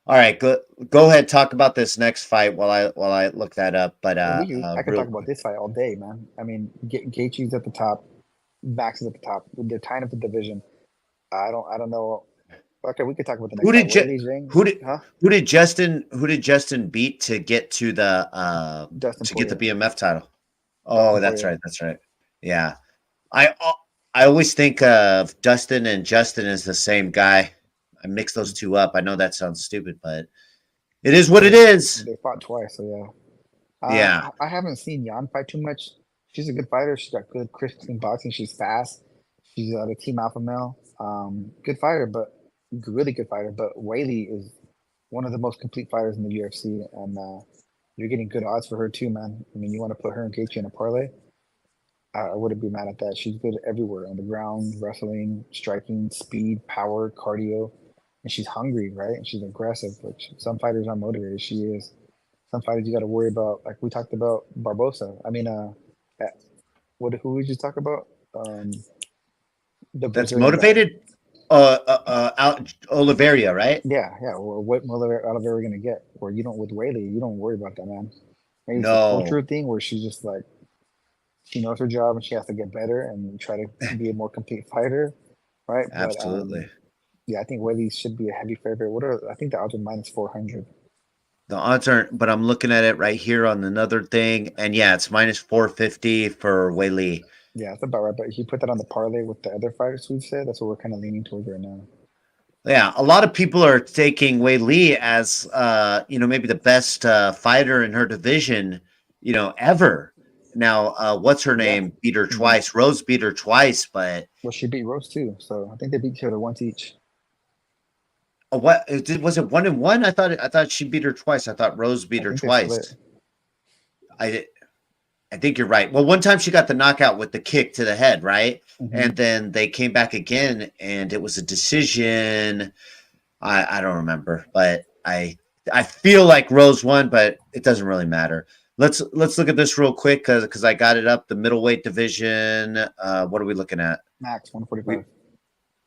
All right, go ahead. Talk about this next fight while I look that up. But I can talk about this fight all day, man. I mean, Gaethje's at the top, Max is at the top. They're tying up the division. I don't know. Okay, we could talk about the next fight. Who did Justin beat to get to the get the BMF title? Oh, that's right. Yeah. I always think of Dustin and Justin as the same guy. I mix those two up. I know that sounds stupid, but It is what it is. They fought twice, so yeah. Yeah. I haven't seen Yan fight too much. She's a good fighter. She's got good clean boxing. She's fast. She's the team alpha male. Good fighter, but really good fighter. But Weili is one of the most complete fighters in the UFC, and you're getting good odds for her too, man. I mean, you want to put her and Gaethje in a parlay? I wouldn't be mad at that. She's good everywhere on the ground, wrestling, striking, speed, power, cardio, and she's hungry, right? And she's aggressive. Which some fighters are motivated. She is. Some fighters you got to worry about, like we talked about Barbosa. I mean, who we just talk about? The That's Brazilian guy. motivated. Oliveira, right? Yeah. Or what Oliveira gonna get? Where you don't with Weili, you don't worry about that, man. Maybe it's a No. culture thing where she's just like she knows her job and she has to get better and try to be a more complete fighter, right? Absolutely. But, yeah, I think Weili should be a heavy favorite. I think the odds are -400. The odds aren't, but I'm looking at it right here on another thing, and yeah, it's -450 for Weili. Yeah, that's about right. But if you put that on the parlay with the other fighters we've said, that's what we're kind of leaning towards right now. Yeah, a lot of people are taking Weili as maybe the best fighter in her division, ever. Now, what's her name? Yeah. Beat her twice. Rose beat her twice, but she beat Rose too. So I think they beat each other once each. What was it 1-1? I thought she beat her twice. I thought Rose beat her twice. I think you're right. Well, one time she got the knockout with the kick to the head, right? Mm-hmm. And then they came back again, and it was a decision. I don't remember, but I feel like Rose won, but it doesn't really matter. Let's look at this real quick because I got it up. The middleweight division. What are we looking at? Max 145.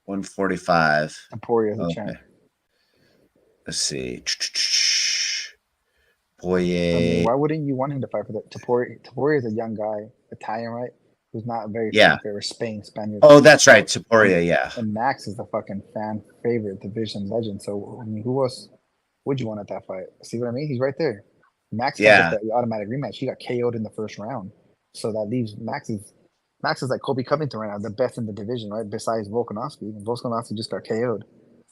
145. Emporia is the champ. Let's see. Poirier. I mean, why wouldn't you want him to fight for that? Topuria is a young guy, Italian, right? Who's not very favorite Spaniard. Oh, that's right. Topuria, yeah. And Max is the fucking fan favorite division legend. So I mean, who else would you want at that fight? See what I mean? He's right there. Max got the automatic rematch. He got KO'd in the first round. So that leaves Max is like Kobe Covington right now, the best in the division, right? Besides Volkanovski. Volkanovski just got KO'd.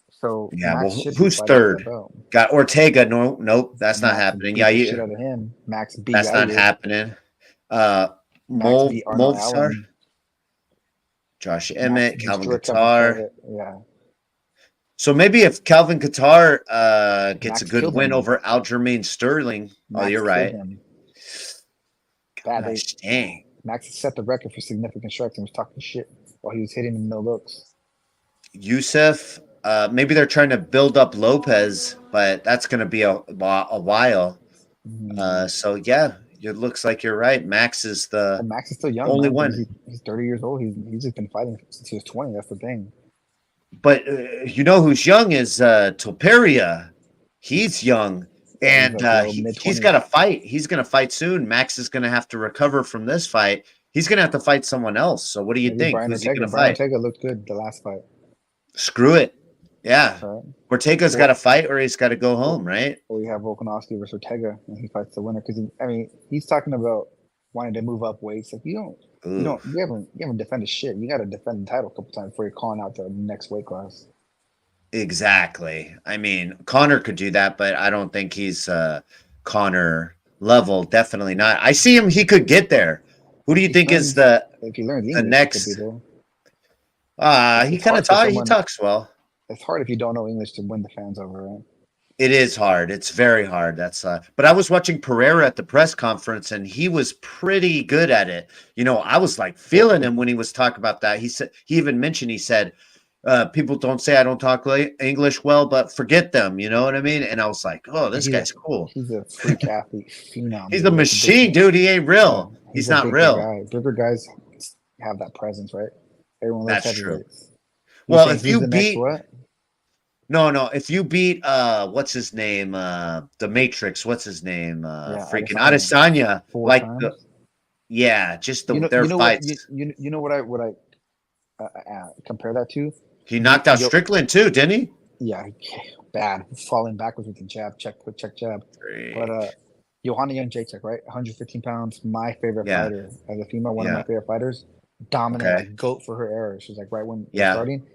So yeah, who's third? Got Ortega. Nope, that's not happening. Yeah, shit out of him. Max beat. That's not happening. Movsar, Josh Emmett, Calvin Kattar. Yeah. So maybe if Calvin Kattar gets a good win over Aljamain Sterling, you're right. Gosh, dang. Max set the record for significant strikes and was talking shit while he was hitting him no looks. Youssef. Maybe they're trying to build up Lopez, but that's going to be a while. So yeah, it looks like you're right. Max is still young. Only one. He's 30 years old. He's just been fighting since he was 20. That's the thing. But who's young is Topuria. He's young, and he's got to fight. He's going to fight soon. Max is going to have to recover from this fight. He's going to have to fight someone else. So what do you think? Who's he going to fight? Ortega looked good the last fight. Screw it. Yeah, Ortega's got to fight, or he's got to go home, right? Or you have Volkanovski versus Ortega, and he fights the winner. Because he's talking about wanting to move up weights. Like you haven't defended shit. You got to defend the title a couple times before you're calling out the next weight class. Exactly. I mean, Conor could do that, but I don't think he's Conor level. Definitely not. I see him. He could get there. Who do you think is the next? He kind of talks. He talks well. It's hard if you don't know English to win the fans over, right? It is hard. It's very hard. But I was watching Pereira at the press conference, and he was pretty good at it. I was like feeling him when he was talking about that. He even mentioned, people don't say I don't talk English well, but forget them. You know what I mean? And I was like, oh, this guy's cool. He's a freak athlete, phenom. He's a machine, dude. He ain't real. He's not real. Bigger guys have that presence, right? Everyone looks That's true. Well, if you beat No, if you beat what's his name? The Matrix, what's his name? Freaking Adesanya. Like just their fights. You know what I compare that to? He knocked out Strickland too, didn't he? Yeah, bad. Falling backwards with the jab, check jab. But Joanna Jędrzejczyk, right? 115 pounds, my favorite fighter. As a female, one of my favorite fighters. Dominant, like GOAT for her era. She's like right when starting.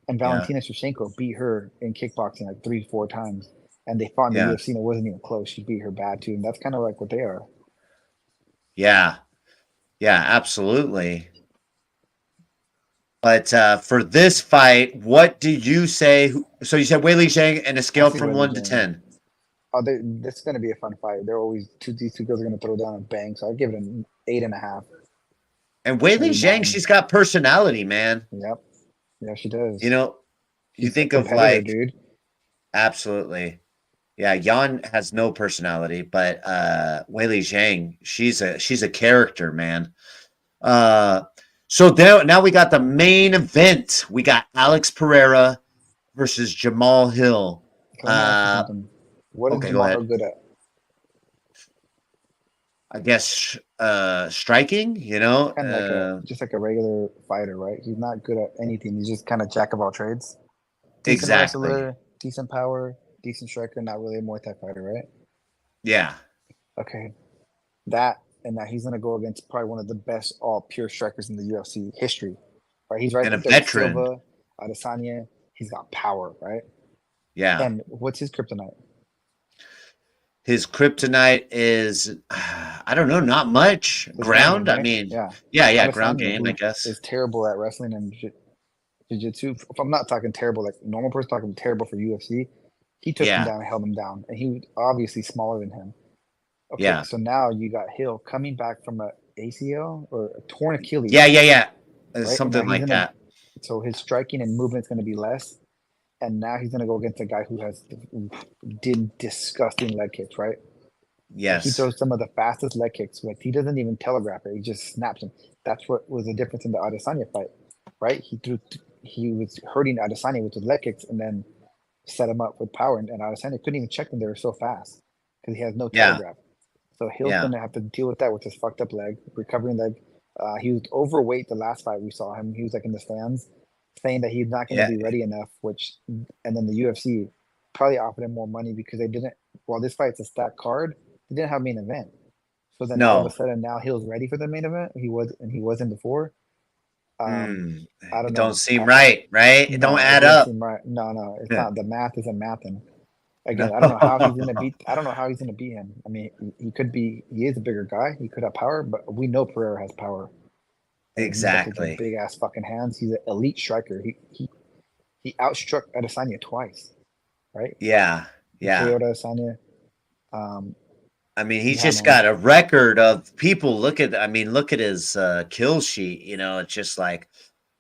And Valentina Shevchenko beat her in kickboxing like 3-4 times. and they fought in the Yeah. UFC and it wasn't even close. She beat her bad too, and that's kind of like what they are. Yeah. Yeah, absolutely. But for this fight, what do you say? So you said Weili Zhang and a scale see from Weili 1 to Zhang. 10. Oh, this is going to be a fun fight. They're always these two girls are going to throw down and bang. So I'll give it an 8.5. And Weili Maybe Zhang, 9. she's got personality, man. Yep. Yeah, she does. You know, you She's a think of competitor, like, dude. absolutely. Yeah, Yan has no personality, but Weili Zhang, she's a character, man. So there, now we got the main event. We got Alex Pereira versus Jamal Hill. So let me ask you something. What is okay, go Jamal ahead. Hill good at? I guess striking, you know, Kind of like just like a regular fighter, right? He's not good at anything. He's just kind of jack of all trades. Decent exactly. wrestler, decent power, decent striker, not really a Muay Thai fighter, right? Yeah. Okay. That and now he's gonna go against probably one of the best all pure strikers in the UFC history. Right? He's right And a up there with veteran. Silva, Adesanya. He's got power, right? Yeah. And what's his kryptonite? His kryptonite is, I don't know, not much. His ground. right? I mean, yeah, Ground Adesanya, game, who I guess. is terrible at wrestling and jiu-jitsu. If I'm not talking terrible, like normal person talking terrible for UFC, he took him down and held him down, and he was obviously smaller than him. Okay, Yeah. so now you got Hill coming back from a ACL or a torn Achilles. Yeah. Right? Something like that. So his striking and movement is going to be less, and now he's going to go against a guy who has did disgusting leg kicks, right? Yes. He throws some of the fastest leg kicks. Like he doesn't even telegraph it; he just snaps him. That's what was the difference in the Adesanya fight, right? He was hurting Adesanya with his leg kicks, and then set him up with power, and Adesanya couldn't even check them. They were so fast because he has no telegraph. So Hill's going to have to deal with that with his fucked up leg, recovering leg. He was overweight the last fight we saw him. He was like in the stands saying that he's not going to be ready enough, and then the UFC probably offered him more money because they didn't, while this fight's a stacked card, they didn't have a main event. So then all of a sudden now Hill's ready for the main event. He wasn't before. I don't know. It don't seem right? It don't add up. Right. No, it's not. The math isn't mathing. Again, I don't know how he's gonna beat. I don't know how he's gonna beat him. I mean, he is a bigger guy. He could have power, but we know Pereira has power. Exactly. Big ass fucking hands. He's an elite striker. He outstruck Adesanya twice, right? Yeah. KO'd Adesanya. I mean, he's just got a record of people. Look at his kill sheet. You know, it's just like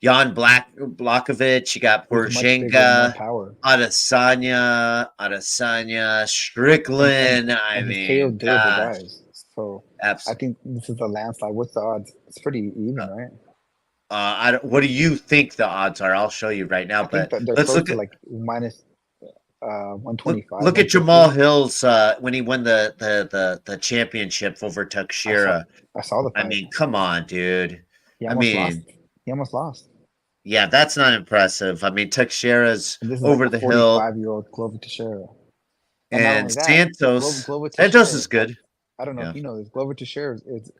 Jan Blachowicz. You got Porzingha, Adesanya, Strickland. I mean, guys. So absolutely. I think this is a landslide. What's the odds? It's pretty even, right? What do you think the odds are? I'll show you right now. But let's look at like minus 125. Look at Jamal Hill's when he won the championship over Teixeira. I saw the fight. I mean, come on, dude. He almost lost. Yeah, that's not impressive. I mean, Teixeira's over the hill. 45-year-old Glover Teixeira. And Santos. Santos is good. I don't know if you know this. Glover Teixeira is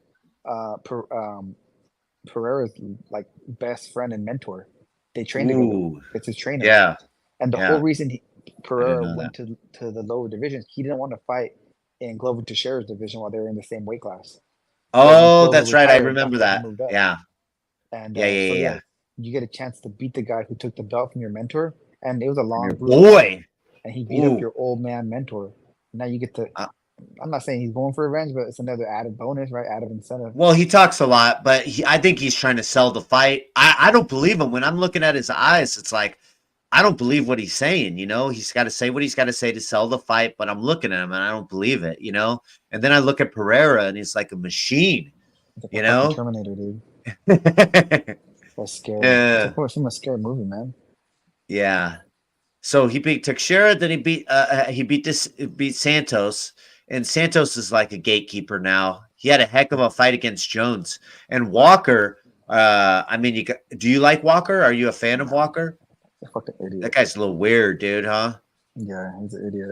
Pereira's like best friend and mentor. They train together. It's his trainer. Yeah. And the whole reason Pereira went to the lower divisions, he didn't want to fight in Glover Teixeira's division while they were in the same weight class. Oh, that's right. I remember that. Yeah. And you get a chance to beat the guy who took the belt from your mentor, and it was a long boy. And he beat up your old man mentor. Now you get to. I'm not saying he's going for revenge, but it's another added bonus, right? Added incentive. Well, he talks a lot, but I think he's trying to sell the fight. I don't believe him. When I'm looking at his eyes, it's like, I don't believe what he's saying, you know? He's got to say what he's got to say to sell the fight, but I'm looking at him and I don't believe it, you know? And then I look at Pereira and he's like a machine, like you know? Terminator, dude. That's scary. Yeah. Of course, I'm a scary movie, man. Yeah. So he beat Teixeira, then he beat Santos, and Santos is like a gatekeeper now. He had a heck of a fight against Jones. And Walker, I mean, do you like Walker? Are you a fan of Walker? A fucking idiot. That guy's a little weird, dude, huh? Yeah, he's an idiot.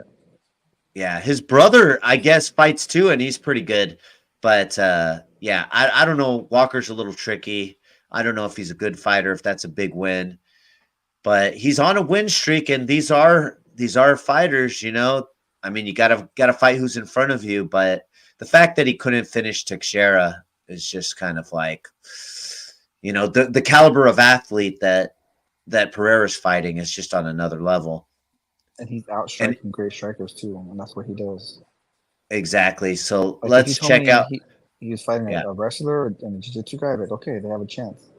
Yeah, his brother, I guess, fights too, and he's pretty good. But yeah, I don't know. Walker's a little tricky. I don't know if he's a good fighter, if that's a big win. But he's on a win streak, and these are fighters, you know. I mean, you gotta fight who's in front of you, but the fact that he couldn't finish Teixeira is just kind of like, the caliber of athlete that Pereira's fighting is just on another level. And he's And outstriking great strikers too, and that's what he does. exactly. So Like if you let's told check me out. he was fighting Yeah, a wrestler and a jiu-jitsu guy, like okay, they have a chance.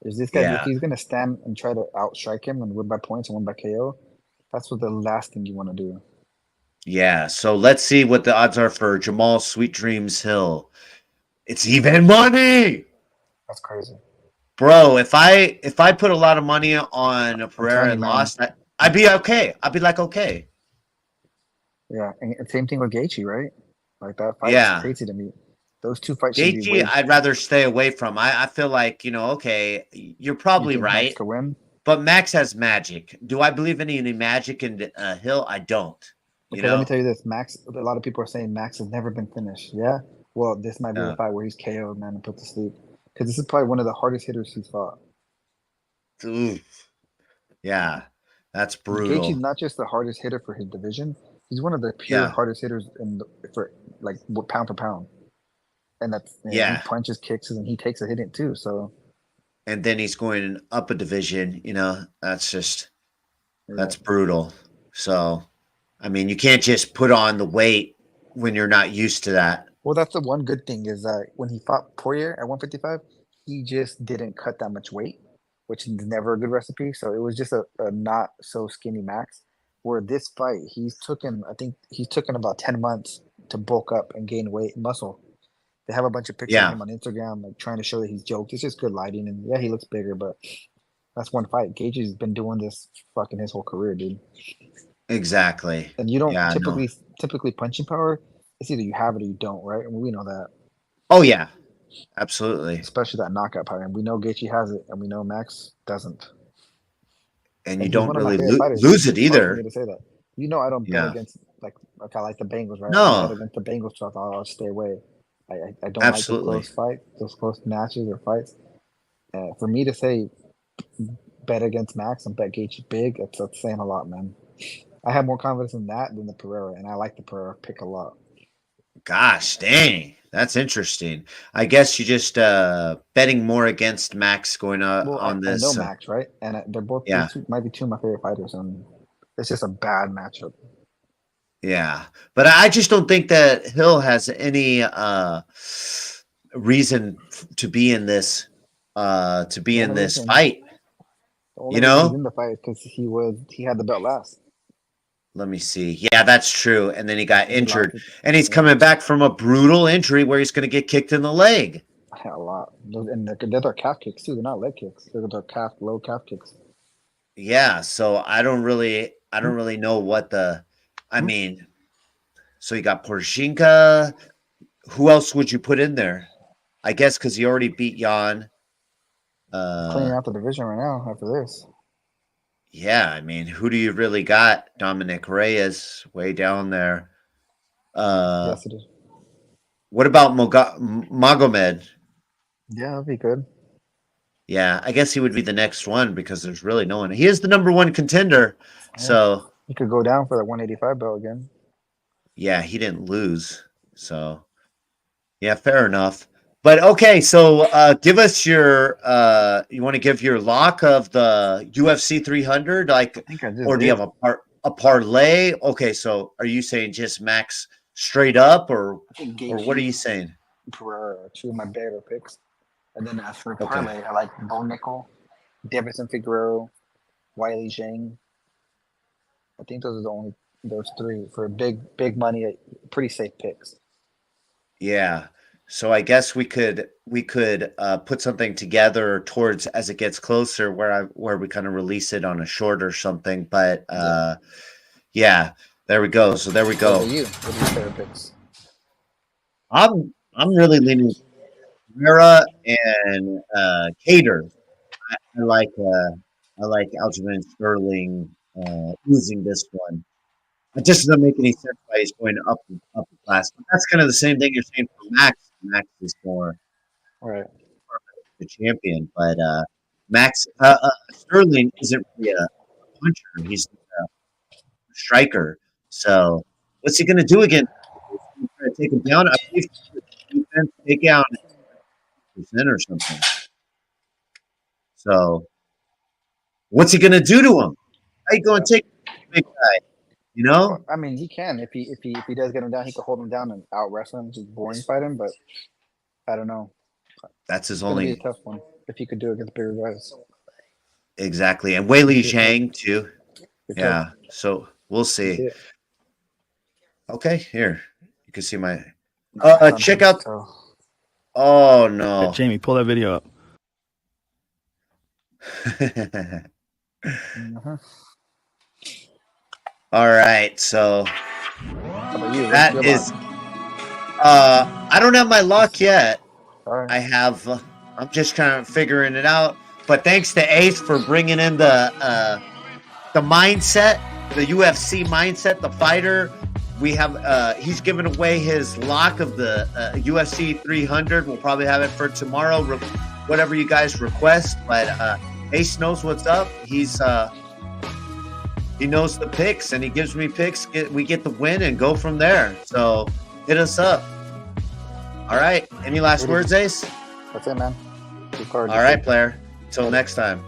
Is this guy if yeah, he's gonna stand and try to outstrike him and win by points and win by KO? That's what the last thing you want to do. yeah. So let's see what the odds are for Jamal Sweet Dreams Hill. It's even money. That's crazy. Bro, if I put a lot of money on I'm telling Pereira you, and man. lost, I'd be okay. I'd be like, okay. Yeah, and same thing with Gaethje, right? Like that fight's Yeah. crazy to me. Those two fights should be Gaethje, way. I'd rather stay away from. I feel like, okay, you're You probably think Max right, could win? but Max has magic. Do I believe any magic in Hill? I don't. You Okay, let me know? tell you this. Max, a lot of people are saying Max has never been finished. Yeah. Well, this might be the Yeah. fight where he's KO'd, man, and put to sleep. Because this is probably one of the hardest hitters he's fought. Oof. Yeah. That's Gaethje's brutal. not just the hardest hitter for his division. He's one of the pure Yeah. hardest hitters for like pound for pound. And he Yeah. punches, kicks, and he takes a hit in too. So And then he's going up a division, that's yeah. brutal. So, I mean, you can't just put on the weight when you're not used to that. Well, that's the one good thing is that when he fought Poirier at 155, he just didn't cut that much weight, which is never a good recipe. So it was just a not so skinny Max. Where this fight, I think he's taken about 10 months to bulk up and gain weight and muscle. They have a bunch of pictures of Yeah. him on Instagram, like trying to show that he's joked. It's just good lighting, and yeah, he looks bigger, but that's one fight. Gaethje's been doing this fucking his whole career, dude. Exactly. And you don't Yeah, no. typically punching power. It's either you have it or you don't, right? I mean, we know that, Oh yeah. Absolutely. especially that knockout power. And we know Gaethje has it, and we know Max doesn't. And you And he's don't one of my really favorite fighters. lose it It's hard for either. me to say that. You know, I don't bet Yeah. against I like the Bengals, right? I don't bet No, against the Bengals, so I'll stay away. I don't like absolutely. those close matches or fights. For me to say bet against Max and bet Gaethje big, that's saying a lot, man. I have more confidence in that than the Pereira, and I like the Pereira pick a lot. Gosh, dang. That's interesting. I guess you just betting more against Max going Well, on I know this. Max, right? And they're both Yeah. might be two of my favorite fighters, and it's just a bad matchup. Yeah. But I just don't think that Hill has any reason to be in this fight. The only You reason he's know? in the fight is because he had the belt last. Let me see. Yeah, that's true. And then he got And he lost injured. it. And he's Yeah. coming back from a brutal injury where he's going to get kicked in the leg. A lot. And they're their calf kicks too. They're not leg kicks. They're their low calf kicks. Yeah, so I don't really know what I mean, so you got Porshinka. Who else would you put in there? I guess because he already beat Jan. Cleaning out the division right now after this. Yeah, I mean, who do you really got? Dominic Reyes way down there. Yes, it is. What about Magomed? Yeah, that'd be good. Yeah, I guess he would be the next one because there's really no one. He is the number one contender. Yeah. So He could go down for that 185 belt again. yeah, he didn't lose. So yeah, fair enough. But okay, so give us your you want to give your lock of the UFC 300 I think I just or do you did. have a parlay? Okay, so are you saying just Max straight up or I think what are you saying? Pereira are two of my better picks. And then as for Okay. parlay, I like Bo Nickel, Davison Figueroa, Wiley Zhang. I think those are those three for big money, pretty safe picks. Yeah. So I guess we could put something together towards as it gets closer where we kind of release it on a short or something. But yeah, there we go. So there we go. What are your favorite picks? I'm really leaning Mira and Cater. I like Aljamain Sterling losing this one. It just doesn't make any sense why he's going up the class. But that's kind of the same thing you're saying for Max. Max is more All right. the champion, but Max Sterling isn't really a puncher; he's a striker. So What's he going to do again? Try to take him down? I believe defense take out percent or something. So, what's he going to do to him? How you going to take big guy? You know? I mean, he can if he does get him down, he could hold him down and out wrestle him, just boring fight him. But I don't know. That's his It's gonna be only a tough one if he could do it against bigger guys. exactly, and Weili Zhang too. Good Yeah, tough. so we'll see. Yeah. Okay, here you can see my. That's Check not out. so- Oh no, Jamie, pull that video up. Mhm. All right, so How about you? that What's your is. lock? I don't have my lock yet. All right. I have. I'm just kind of figuring it out. But thanks to Ace for bringing in the mindset, the UFC mindset, the fighter. We have. He's giving away his lock of the UFC 300. We'll probably have it for tomorrow, whatever you guys request. But Ace knows what's up. He knows the picks, and he gives me picks. We get the win and go from there. So hit us up. All right. Any last words, Ace? That's it, man. Good card. All right, player. Till next time.